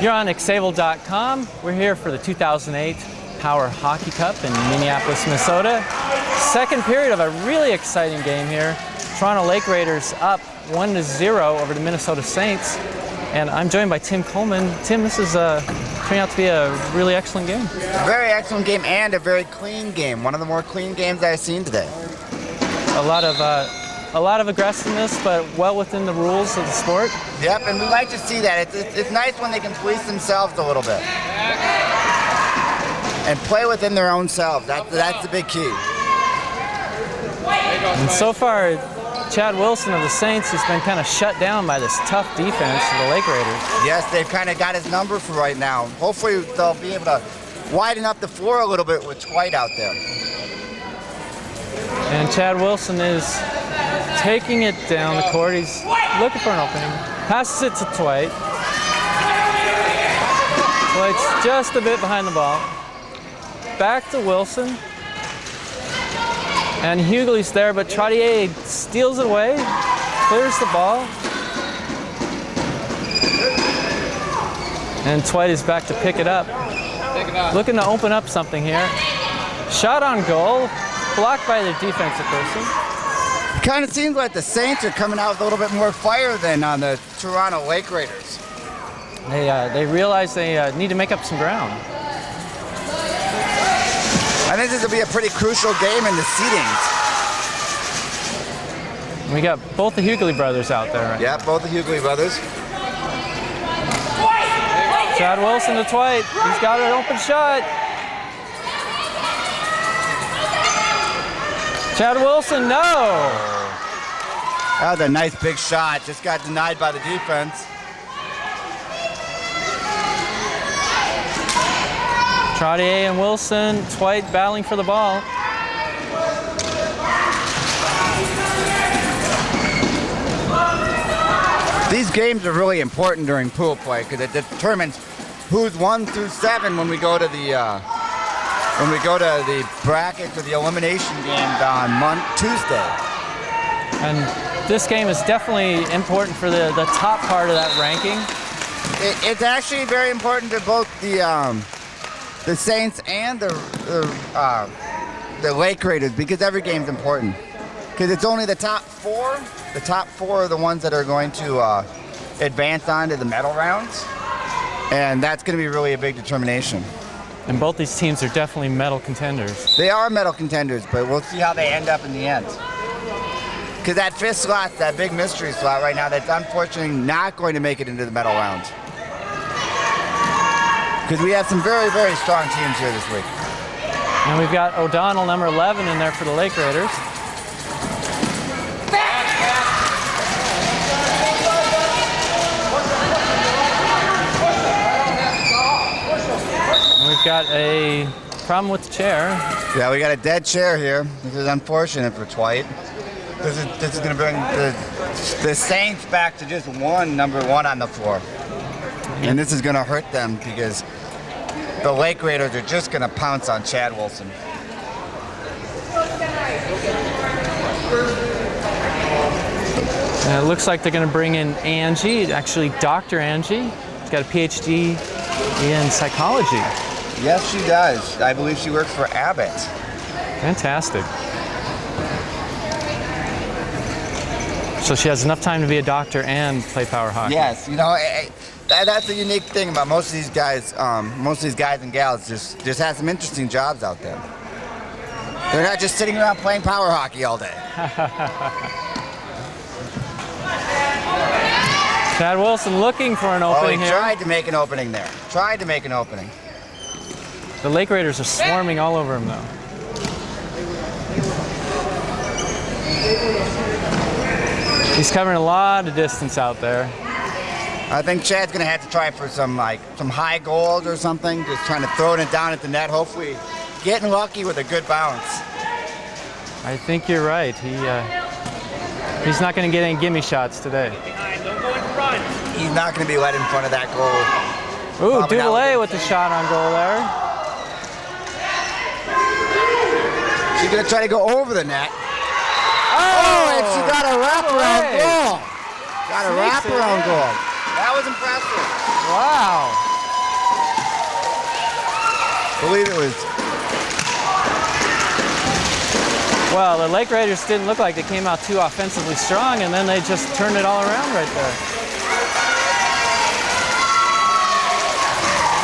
You're on Xable.com. We're here for the 2008 Power Hockey Cup in Minneapolis, Minnesota. Second period of a really exciting game here. Toronto Lake Raiders up 1-0 over the Minnesota Saints. And I'm joined by Tim Coleman. Tim, this is turning out to be a really excellent game. A very excellent game and a very clean game. One of the more clean games I've seen today. A lot of aggressiveness, but well within the rules of the sport. Yep, and we like to see that. It's nice when they can police themselves a little bit and play within their own selves. That's the big key. And so far, Chad Wilson of the Saints has been kind of shut down by this tough defense of the Lake Raiders. Yes, they've kind of got his number for right now. Hopefully they'll be able to widen up the floor a little bit with Twite out there. And Chad Wilson is taking it down the court. He's looking for an opening. Passes it to Twite. Twite's just a bit behind the ball. Back to Wilson. And Hughley's there, but Trottier steals it away, clears the ball. And Twite is back to pick it up. Looking to open up something here. Shot on goal, blocked by the defensive person. It kind of seems like the Saints are coming out with a little bit more fire than on the Toronto Lake Raiders. They realize they need to make up some ground. I think this will be a pretty crucial game in the seedings. We got both the Hughley brothers out there. Right? Yeah, both the Hughley brothers. Chad Wilson to Twite. He's got an open shot. Chad Wilson, no! That was a nice big shot. Just got denied by the defense. Trottier and Wilson, Twite battling for the ball. These games are really important during pool play because it determines who's 1 through 7 when we go to the brackets or the elimination games on Tuesday. And this game is definitely important for the top part of that ranking. It's actually very important to both the Saints and the Lake Raiders because every game's important. Because it's only the top 4. The top 4 are the ones that are going to advance on to the medal rounds. And that's going to be really a big determination. And both these teams are definitely medal contenders. They are medal contenders, but we'll see how they end up in the end. Because that 5th slot, that big mystery slot right now, that's unfortunately not going to make it into the medal rounds. Because we have some very, very strong teams here this week. And we've got O'Donnell, number 11, in there for the Lake Raiders. And we've got a problem with the chair. Yeah, we got a dead chair here. This is unfortunate for Twite. This is going to bring the Saints back to just number 1 on the floor. And this is going to hurt them because the Lake Raiders are just going to pounce on Chad Wilson. And it looks like they're going to bring in Angie, actually Dr. Angie. She's got a PhD in psychology. Yes, she does. I believe she works for Abbott. Fantastic. So she has enough time to be a doctor and play power hockey. Yes, you know, that's a unique thing about most of these guys. Most of these guys and gals just have some interesting jobs out there. They're not just sitting around playing power hockey all day. Chad Wilson looking for an opening here. Tried to make an opening there. Tried to make an opening. The Lake Raiders are swarming all over him, though. He's covering a lot of distance out there. I think Chad's going to have to try for some high goals or something, just trying to throw it down at the net, hopefully getting lucky with a good bounce. I think you're right. He's not going to get any gimme shots today. He's not going to be let in front of that goal. Ooh, Duvalier with the shot on goal there. She's going to try to go over the net. Oh, and she got a wraparound goal. Got a wraparound goal. That was impressive. Wow. believe it was. Well, the Lake Raiders didn't look like they came out too offensively strong, and then they just turned it all around right there.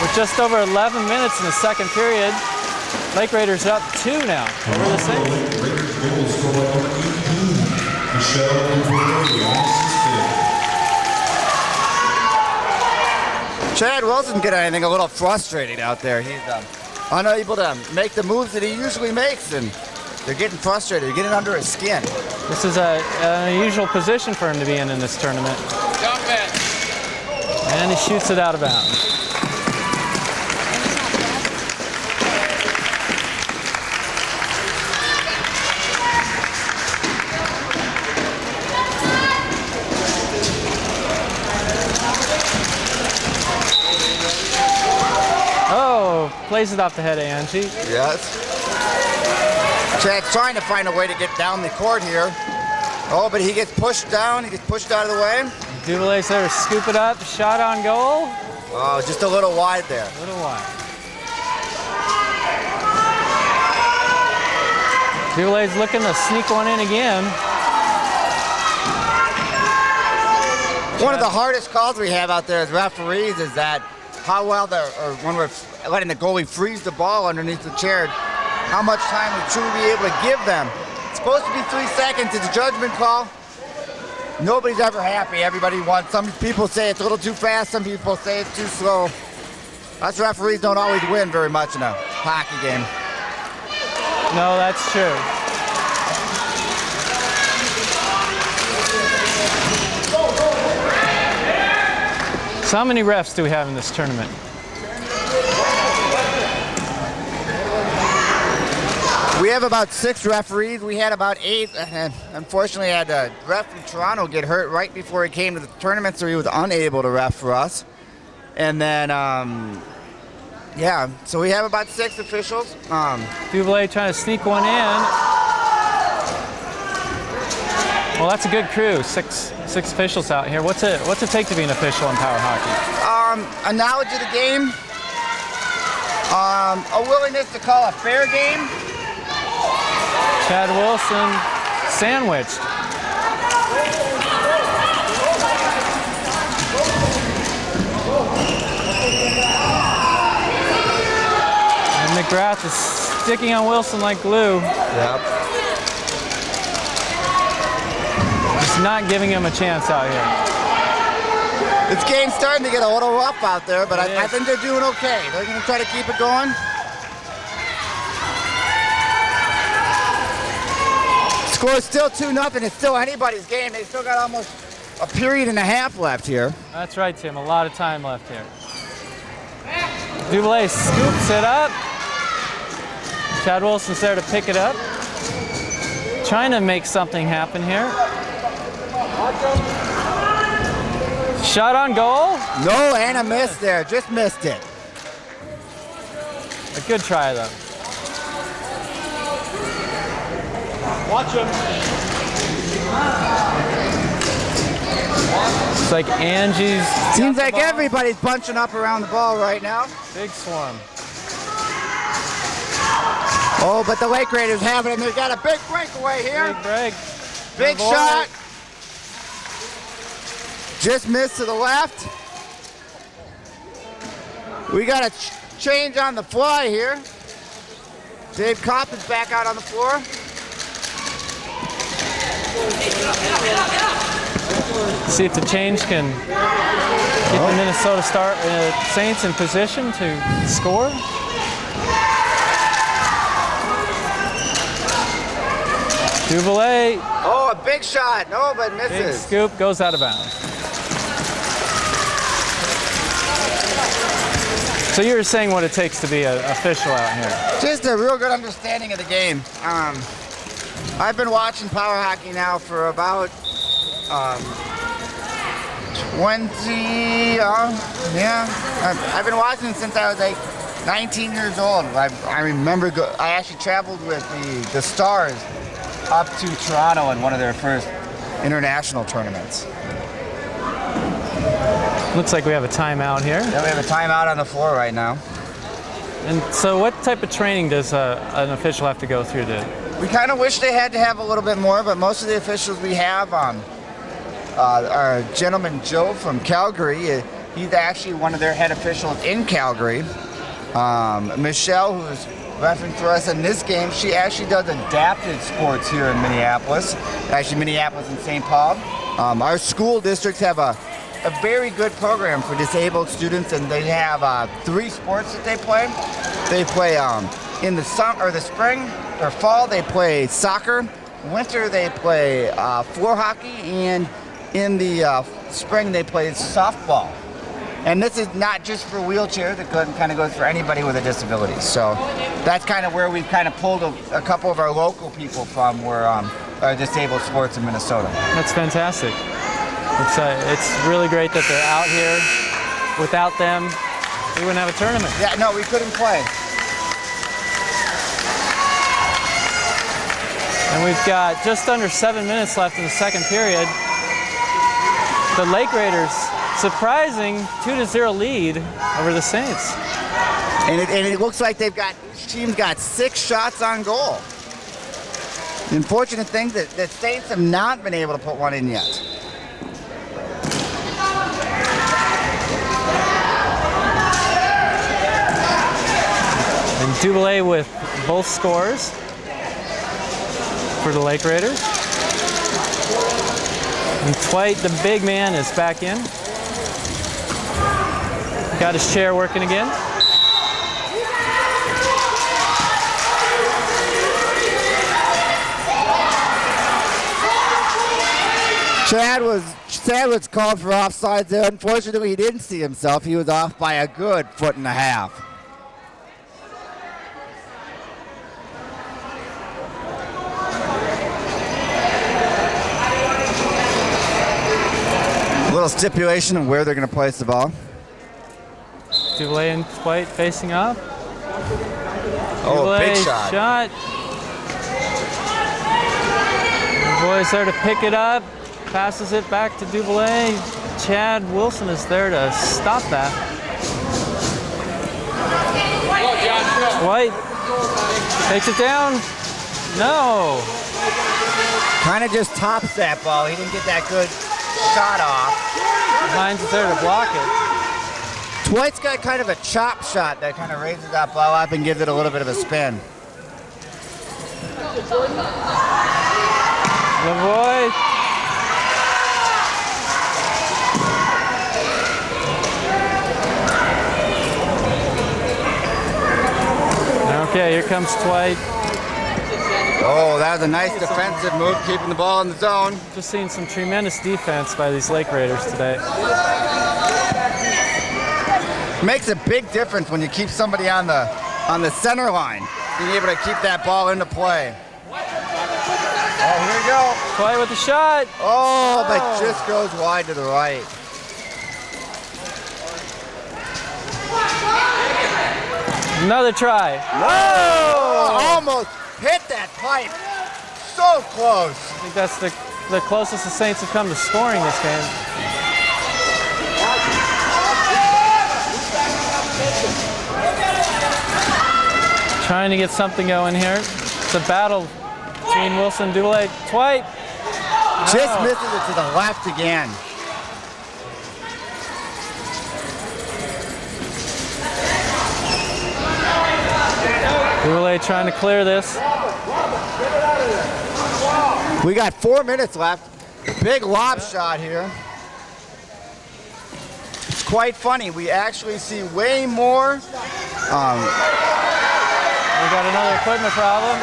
With just over 11 minutes in the second period, Lake Raiders up 2 now over the Saints. Raiders goal scorer number 18, Michelle Conforti on assisted. Chad Wilson's getting, I think, a little frustrated out there. He's unable to make the moves that he usually makes, and they're getting frustrated. They're getting under his skin. This is an unusual position for him to be in this tournament. Jump it. And he shoots it out of bounds. Oh, plays it off the head of Angie. Yes. Chad's trying to find a way to get down the court here. Oh, but he gets pushed down. He gets pushed out of the way. Duvallier's there to scoop it up. Shot on goal. Oh, just a little wide there. A little wide. Duvallier's looking to sneak one in again. One of the hardest calls we have out there as referees is that how well when we're letting the goalie freeze the ball underneath the chair, how much time we truly be able to give them. It's supposed to be 3 seconds. It's a judgment call. Nobody's ever happy. Everybody wants. Some people say it's a little too fast. Some people say it's too slow. Us referees don't always win very much in a hockey game. No, that's true. So how many refs do we have in this tournament? We have about 6 referees. We had about 8. And unfortunately, had a ref from Toronto get hurt right before he came to the tournament, so he was unable to ref for us. And then, yeah, so we have about 6 officials. Duvalier trying to sneak one in. Well, that's a good crew. Six officials out here. What's it take to be an official in power hockey? A knowledge of the game, a willingness to call a fair game. Chad Wilson sandwiched. And McGrath is sticking on Wilson like glue. Yep. Just not giving him a chance out here. This game's starting to get a little rough out there, but I is. think they're doing okay. They're going to try to keep it going. Score's still 2-0. It's still anybody's game. They still got almost a period and a half left here. That's right, Tim. A lot of time left here. Duvalier scoops it up. Chad Wilson's there to pick it up. Trying to make something happen here. Shot on goal. No, and a miss there. Just missed it. A good try, though. Watch him. It's like Angie's. Seems like everybody's bunching up around the ball right now. Big swarm. Oh, but the Lake Raiders have it, and they've got a big breakaway here. Big break. Big Avoid shot. it. Just missed to the left. We got a change on the fly here. Dave Kopp is back out on the floor. See if the change can get the Minnesota Saints in position to score. Duvalier, Oh, a big shot. No, but big misses. scoop, goes out of bounds. So you were saying what it takes to be an official out here. Just a real good understanding of the game. I've been watching power hockey now for about 20, I've been watching since I was like 19 years old. I remember, I actually traveled with the Stars up to Toronto in one of their first international tournaments. Looks like we have a timeout here. Then we have a timeout on the floor right now. And so what type of training does an official have to go through to? We kind of wish they had to have a little bit more, but most of the officials we have, our gentleman Joe from Calgary, he's actually one of their head officials in Calgary. Michelle, who's refereeing for us in this game, she actually does adapted sports here in Minneapolis. Actually, Minneapolis and St. Paul. Our school districts have a very good program for disabled students, and they have 3 sports that they play. They play in the summer or the spring or fall. They play soccer. Winter they play floor hockey, and in the spring they play softball. And this is not just for wheelchairs. It kind of goes for anybody with a disability. So that's kind of where we've kind of pulled a couple of our local people from, where are disabled sports in Minnesota. That's fantastic. It's really great that they're out here. Without them, we wouldn't have a tournament. Yeah, no, we couldn't play. And we've got just under 7 minutes left in the second period. The Lake Raiders, surprising 2-0 lead over the Saints. And it looks like each team's got 6 shots on goal. The unfortunate thing that the Saints have not been able to put one in yet. And Duboulay with both scores for the Lake Raiders. And Twite, the big man, is back in. Got his chair working again. Chad was called for offsides there. Unfortunately, he didn't see himself. He was off by a good 1.5 feet. A little stipulation of where they're going to place the ball. Duboulay and Twite facing up. Oh, Duboulay big shot. The boy's there to pick it up. Passes it back to Duboulay. Chad Wilson is there to stop that. White takes it down. No. Kind of just tops that ball. He didn't get that good shot off. Hines is there to block it. Twite's got kind of a chop shot that kind of raises that ball up and gives it a little bit of a spin. Lavoie. Okay, here comes Twite. Oh, that was a nice defensive move, keeping the ball in the zone. Just seeing some tremendous defense by these Lake Raiders today. Makes a big difference when you keep somebody on the center line, being able to keep that ball into play. Oh, here we go. Twite with the shot. Oh, but just goes wide to the right. Another try. Whoa! Almost hit that pipe. So close. I think that's the closest the Saints have come to scoring this game. Trying to get something going here. It's a battle between Wilson, Duboulay, Twite. Just misses it to the left again. Duboulay trying to clear this. We got 4 minutes left. Big lob shot here. It's quite funny. We actually see way more. We got another equipment problem.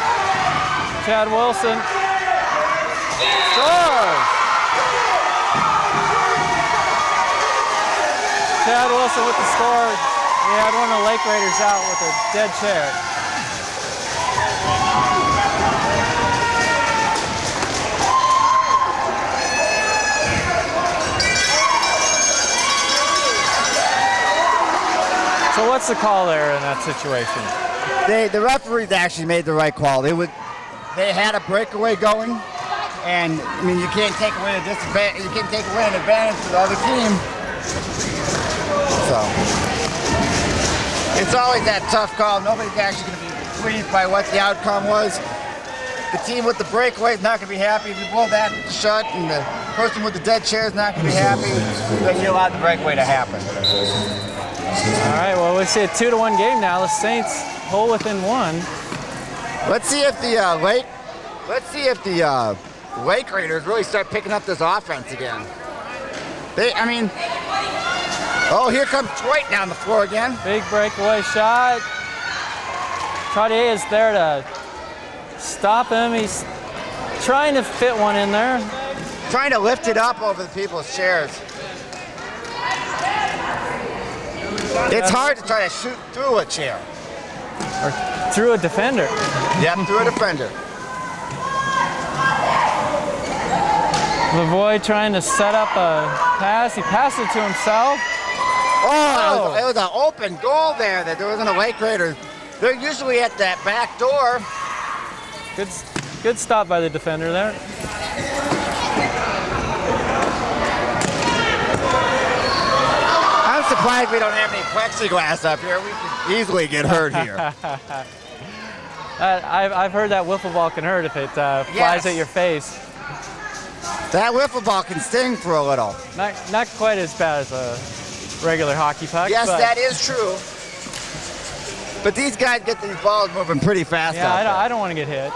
Chad Wilson scores. Chad Wilson with the score. We had one of the Lake Raiders out with a dead chair. So what's the call there in that situation? The referees actually made the right call. They had a breakaway going, and I mean you can't take away an advantage to the other team. So It's always that tough call. Nobody's actually going to be pleased by what the outcome was. The team with the breakaway is not going to be happy if you blow that shut, and the person with the dead chair is not going to be happy that you allowed the breakaway to happen. All right, well, we see a 2-1 game now. The Saints hole within one. Let's see if the Lake Raiders really start picking up this offense again. Oh, here comes Dwight down the floor again. Big breakaway shot. Trottier is there to stop him. He's trying to fit one in there. Trying to lift it up over the people's chairs. It's hard to try to shoot through a chair. Or through a defender. Yep, through a defender. Lavoie trying to set up a pass. He passed it to himself. Oh, it was an open goal there that there wasn't a Lake Raiders. They're usually at that back door. Good stop by the defender there. I'm surprised we don't have any plexiglass up here. We could easily get hurt here. I've heard that wiffle ball can hurt if it flies at your face. That wiffle ball can sting for a little. Not quite as bad as a regular hockey puck. Yes, but that is true. But these guys get these balls moving pretty fast. Yeah, out there. I don't want to get hit.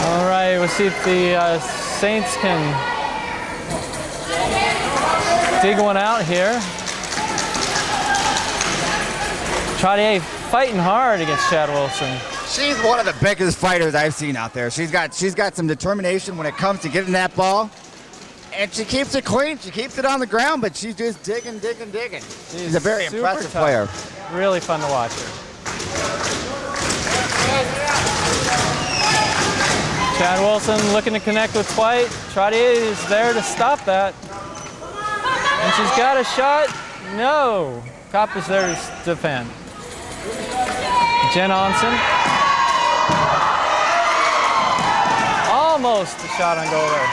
All right, we'll see if the Saints can dig one out here. Trottier fighting hard against Chad Wilson. She's one of the biggest fighters I've seen out there. She's got some determination when it comes to getting that ball. And she keeps it clean. She keeps it on the ground, but she's just digging. She's a very super impressive tough. player. Really fun to watch her. Chad Wilson looking to connect with White. Trottier is there to stop that. And she's got a shot. No. Kopp is there to defend. Jen Onsen. Almost a shot on goal there.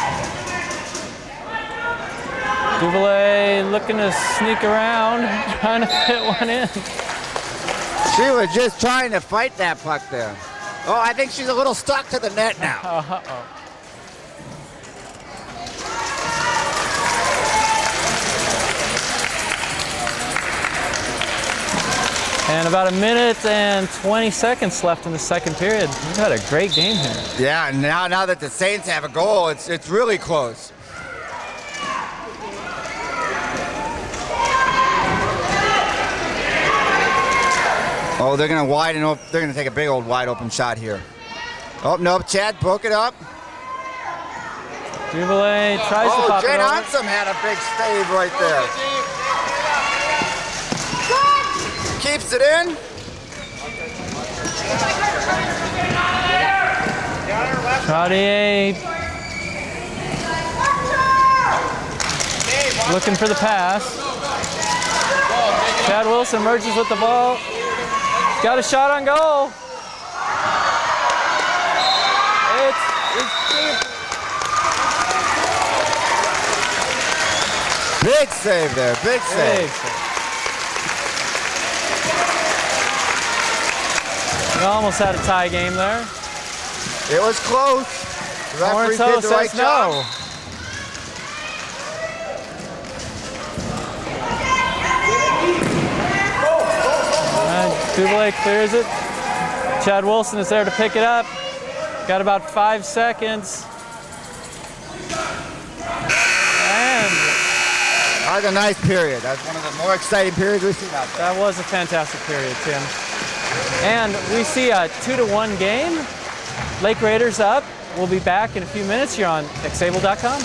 Duvalier looking to sneak around, trying to fit one in. She was just trying to fight that puck there. Oh, I think she's a little stuck to the net now. Uh-oh. And about 1 minute and 20 seconds left in the second period. We've had a great game here. Yeah, and now that the Saints have a goal, it's really close. Oh, they're gonna widen up. They're gonna take a big old wide open shot here. Oh nope, Chad broke it up. Duvalier tries to pop Jen it over. Onsen had a big save right there. Keeps it in. Trottier looking for the pass. Chad Wilson merges with the ball. Got a shot on goal. It's deep. Big save there, big save. Big save. We almost had a tie game there. It was close. The referee Lawrence did the right says job. no. Duvalier clears it. Chad Wilson is there to pick it up. Got about 5 seconds. And That was a nice period. That's one of the more exciting periods we've seen out there. that was a fantastic period, Tim. And we see a 2-1 game. Lake Raiders up. We'll be back in a few minutes. You're on xable.com.